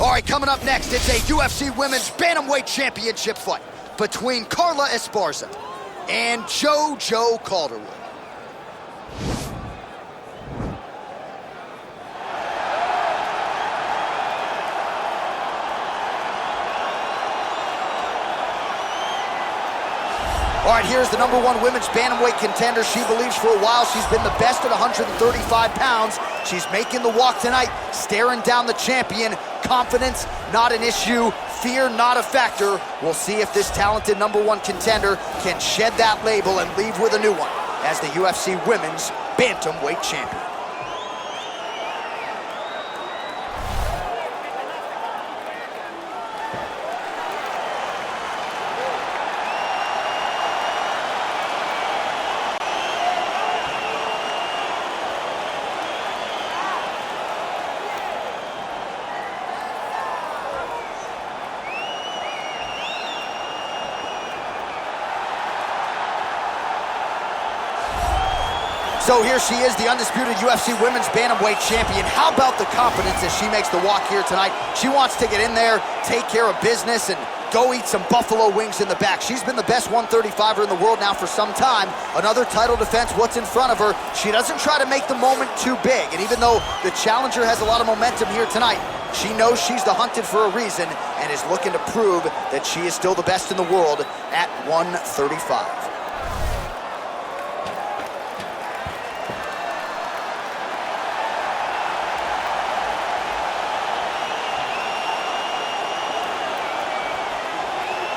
All right, coming up next, it's a UFC Women's Bantamweight Championship fight between Carla Esparza and JoJo Calderwood. All right, here's the #1 women's bantamweight contender. She believes for a while she's been the best at 135 pounds. She's making the walk tonight, staring down the champion. Confidence, not an issue. Fear, not a factor. We'll see if this talented #1 contender can shed that label and leave with a new one as the UFC Women's Bantamweight Champion. So here she is, the undisputed UFC Women's Bantamweight Champion. How about the confidence as she makes the walk here tonight? She wants to get in there, take care of business, and go eat some buffalo wings in the back. She's been the best 135er in the world now for some time. Another title defense, what's in front of her? She doesn't try to make the moment too big. And even though the challenger has a lot of momentum here tonight, she knows she's the hunted for a reason and is looking to prove that she is still the best in the world at 135.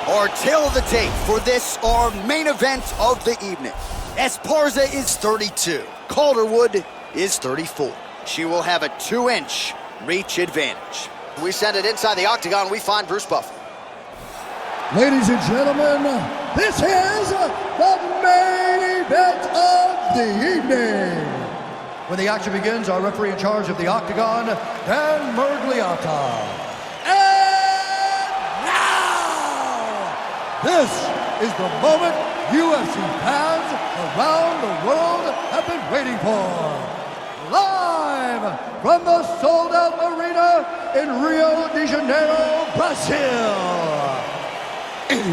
Our tale of the tape for this, our main event of the evening. Esparza is 32. Calderwood is 34. She will have a 2-inch reach advantage. We send it inside the octagon. We find Bruce Buffer. Ladies and gentlemen, this is the main event of the evening. When the action begins, our referee in charge of the octagon, Dan Mergliata. This is the moment UFC fans around the world have been waiting for. Live from the sold-out arena in Rio de Janeiro, Brazil. It's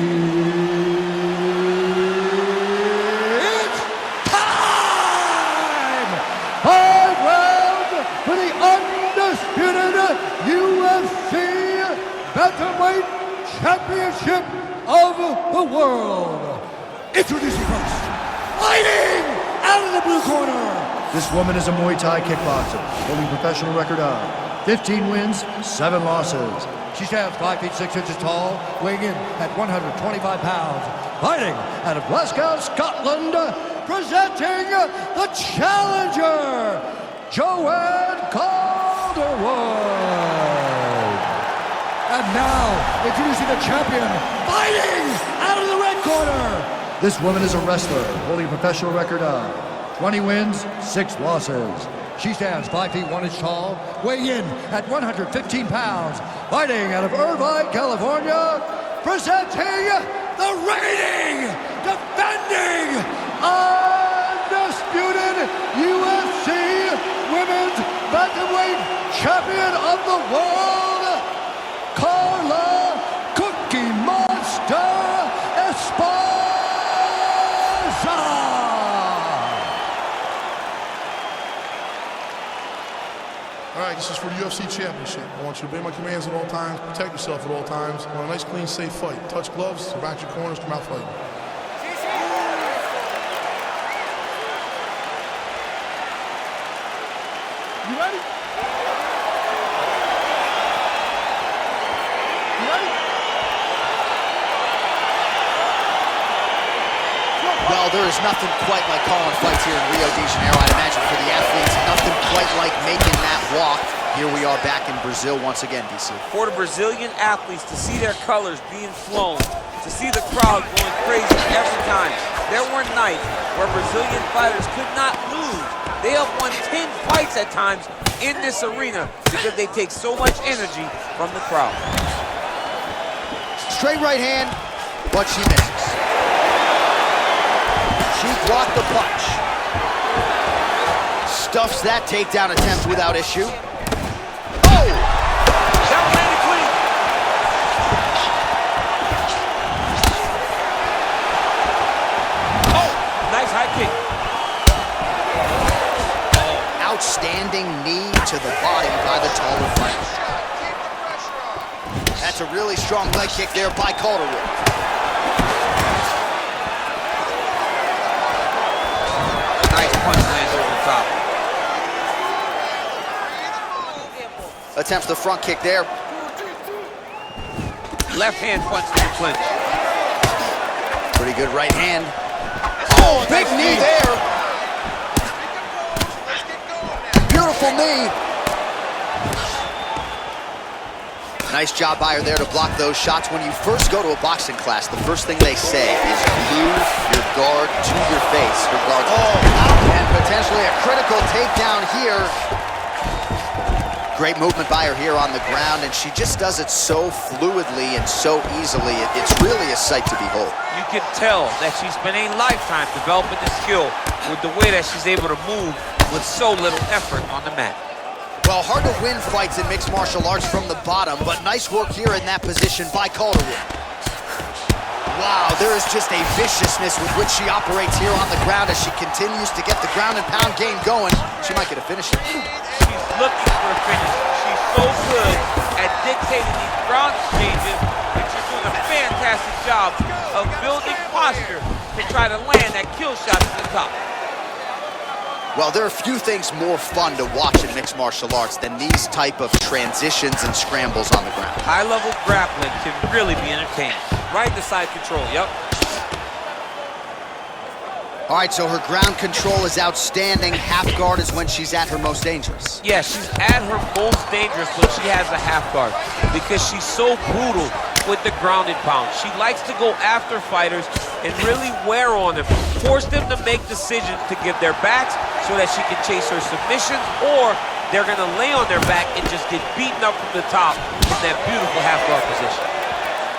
time! 5 rounds for the undisputed UFC Bantamweight Championship of the world. Introducing first, fighting out of the blue corner. This woman is a Muay Thai kickboxer, holding a professional record of 15 wins, 7 losses. She stands 5 feet 6 inches tall, weighing in at 125 pounds. Fighting out of Glasgow, Scotland, presenting the challenger, Joanne Calderwood. And now, introducing the champion, fighting out of the red corner. This woman is a wrestler, holding a professional record of 20 wins, 6 losses. She stands 5 feet 1 inch tall, weighing in at 115 pounds. Fighting out of Irvine, California, presenting the reigning, defending, undisputed UFC Women's Bantamweight Champion of the world, Carla Cookie Monster Esparza! All right, this is for the UFC Championship. I want you to obey my commands at all times, protect yourself at all times. I want a nice, clean, safe fight. Touch gloves, back your corners, come out fighting. You ready? Well, there is nothing quite like calling fights here in Rio de Janeiro. I'd imagine for the athletes, nothing quite like making that walk. Here we are back in Brazil once again, DC. For the Brazilian athletes to see their colors being flown, to see the crowd going crazy every time. There were nights where Brazilian fighters could not lose. They have won 10 fights at times in this arena because they take so much energy from the crowd. Straight right hand, but she misses. She blocked the punch. Stuffs that takedown attempt without issue. Oh! That landed outstanding knee to the body by the taller fighter. That's a really strong leg kick there by Calderwood. Nice punch lands over the top. Attempts the front kick there. Left hand punch to the clinch. Pretty good right hand. Oh, big knee there. Beautiful knee. Nice job by her there to block those shots. When you first go to a boxing class, the first thing they say is glue your guard to your face. Her guard's and potentially a critical takedown here. Great movement by her here on the ground, and she just does it so fluidly and so easily. It's really a sight to behold. You can tell that she spent a lifetime developing the skill with the way that she's able to move with so little effort on the mat. Well, hard to win fights in mixed martial arts from the bottom, but nice work here in that position by Calderwood. Wow, there is just a viciousness with which she operates here on the ground as she continues to get the ground and pound game going. She might get a finish here. She's looking for a finish. She's so good at dictating these ground exchanges, and she's doing a fantastic job of building posture to try to land that kill shot to the top. Well, there are few things more fun to watch in mixed martial arts than these type of transitions and scrambles on the ground. High-level grappling can really be entertaining. Right to side control, yep. All right, so her ground control is outstanding. Half guard is when she's at her most dangerous. Yeah, she's at her most dangerous when she has a half guard because she's so brutal with the ground and pound. She likes to go after fighters and really wear on them, force them to make decisions to give their backs so that she can chase her submissions, or they're gonna lay on their back and just get beaten up from the top in that beautiful half guard position.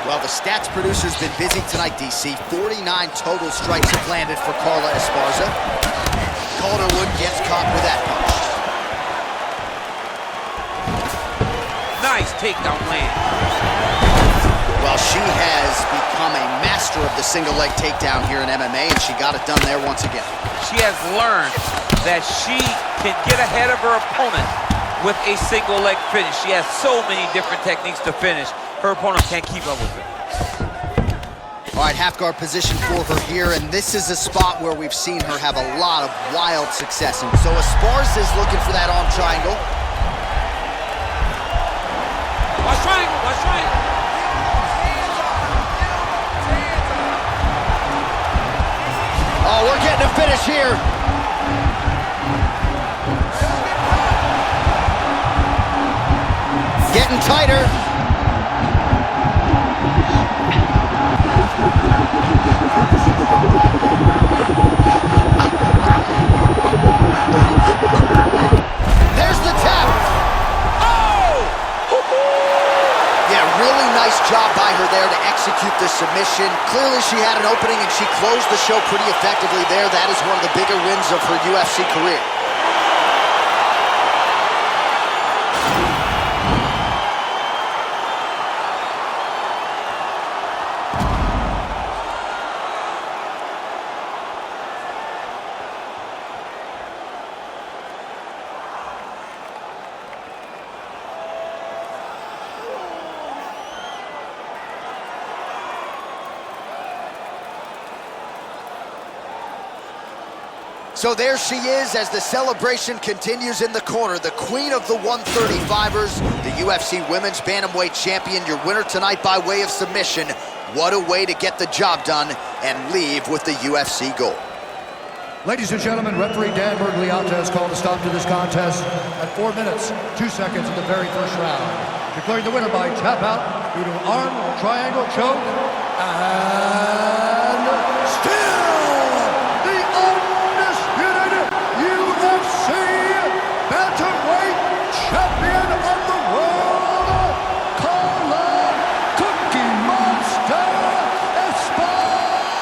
Well, the stats producer's been busy tonight, DC. 49 total strikes have landed for Carla Esparza. Calderwood gets caught with that punch. Nice takedown land. Well, she has become a master of the single leg takedown here in MMA, and she got it done there once again. She has learned that she can get ahead of her opponent with a single leg finish. She has so many different techniques to finish. Her opponent can't keep up with it. All right, half guard position for her here, and this is a spot where we've seen her have a lot of wild success. And so Esparza is looking for that arm triangle. Watch triangle, watch triangle. Oh, we're getting a finish here. Getting tighter. There's the tap. Oh! Yeah, really nice job by her there to execute the submission. Clearly she had an opening and she closed the show pretty effectively there. That is one of the bigger wins of her UFC career. So there she is as the celebration continues in the corner. The queen of the 135ers, the UFC Women's Bantamweight Champion, your winner tonight by way of submission. What a way to get the job done and leave with the UFC gold. Ladies and gentlemen, referee Dan Bergliata has called a stop to this contest at 4 minutes, 2 seconds in the very first round. Declaring the winner by tap out due to arm triangle choke and still the undisputed UFC Bantamweight Champion of the world, Carla Cookie Monster Esparza.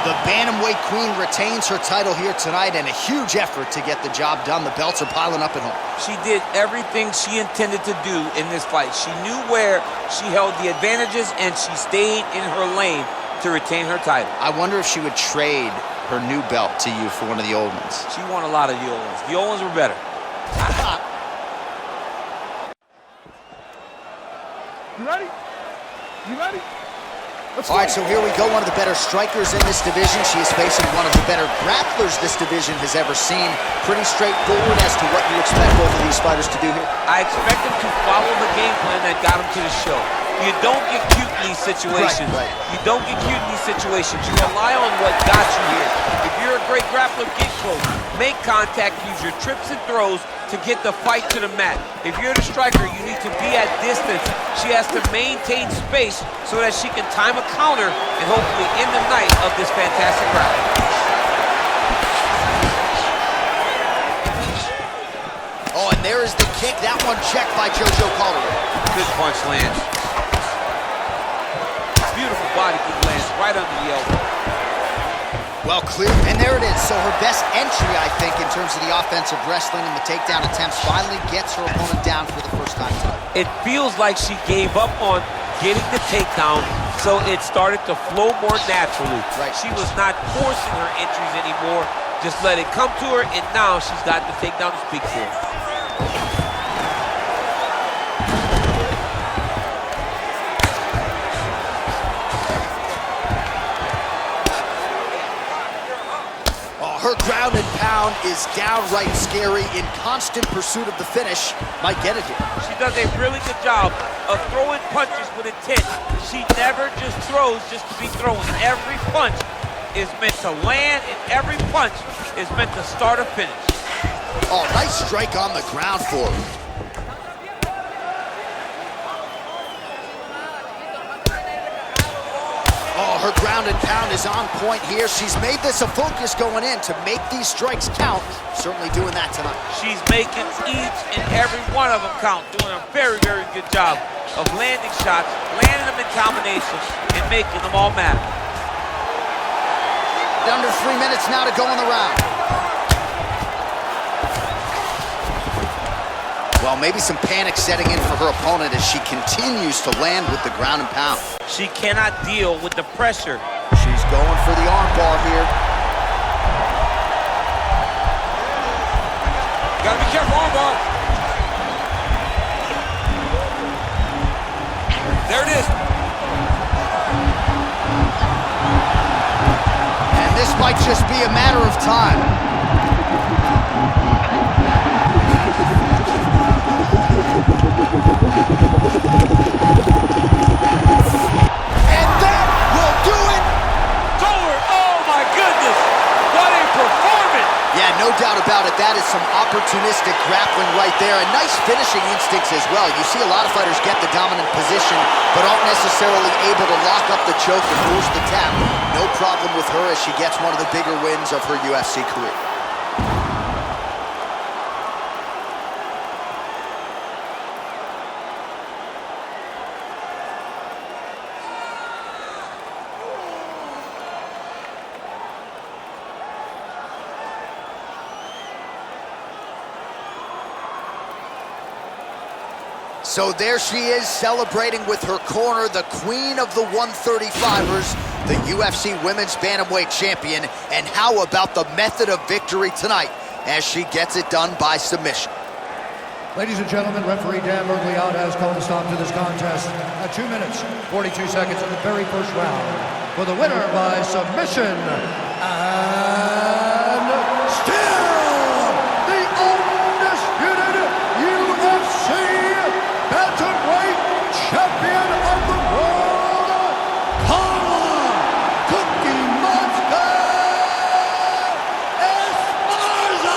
The Bantamweight Queen retains her title here tonight, and a huge effort to get the job done. The belts are piling up at home. She did everything she intended to do in this fight. She knew where she held the advantages and she stayed in her lane to retain her title. I wonder if she would trade her new belt to you for one of the old ones. She won a lot of the old ones. The old ones were better. You ready? You ready? All right, so here we go. One of the better strikers in this division. She is facing one of the better grapplers this division has ever seen. Pretty straightforward as to what you expect both of these fighters to do here. I expect them to follow the game plan that got them to the show. You don't get cute in these situations. Right. You don't get cute in these situations. You rely on what got you here. If you're a great grappler, get close. Make contact. Use your trips and throws to get the fight to the mat. If you're the striker, you need to be at distance. She has to maintain space so that she can time a counter and hopefully end the night of this fantastic round. Oh, and there is the kick. That one checked by Calderwood. Good punch lands. Beautiful body kick lands right under the elbow. Well, clear, and there it is. So her best entry, I think, in terms of the offensive wrestling and the takedown attempts, finally gets her opponent down for the first time tonight. It feels like she gave up on getting the takedown, so it started to flow more naturally. Right. She was not forcing her entries anymore. Just let it come to her, and now she's got the takedown to speak for. Her ground and pound is downright scary. In constant pursuit of the finish, might get it here. She does a really good job of throwing punches with intent. She never just throws just to be throwing. Every punch is meant to land, and every punch is meant to start a finish. Oh, nice strike on the ground for her. Oh, her ground and pound is on point here. She's made this a focus going in to make these strikes count. Certainly doing that tonight. She's making each and every one of them count, doing a very, very good job of landing shots, landing them in combination, and making them all matter. Under 3 minutes now to go in the round. Well, maybe some panic setting in for her opponent as she continues to land with the ground and pound. She cannot deal with the pressure. She's going for the arm bar here. Gotta be careful, arm bar. There it is. And this might just be a matter of time. No doubt about it, that is some opportunistic grappling right there, and nice finishing instincts as well. You see a lot of fighters get the dominant position, but aren't necessarily able to lock up the choke and force the tap. No problem with her as she gets one of the bigger wins of her UFC career. So there she is, celebrating with her corner, the queen of the 135ers, the UFC Women's Bantamweight Champion. And how about the method of victory tonight as she gets it done by submission? Ladies and gentlemen, referee Dan Mergliot has called a stop to this contest at 2 minutes, 42 seconds in the very first round. For the winner by submission, and still the undisputed UFC Bantamweight Champion of the World, Carla Cookie Monster Esparza!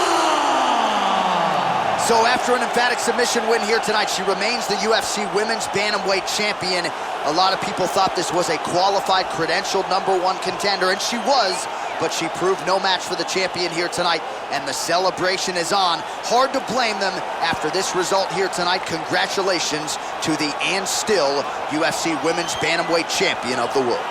So after an emphatic submission win here tonight, she remains the UFC Women's Bantamweight Champion. A lot of people thought this was a qualified, credentialed #1 contender, and she was, but she proved no match for the champion here tonight, and the celebration is on. Hard to blame them after this result here tonight. Congratulations to the and still UFC Women's Bantamweight Champion of the world.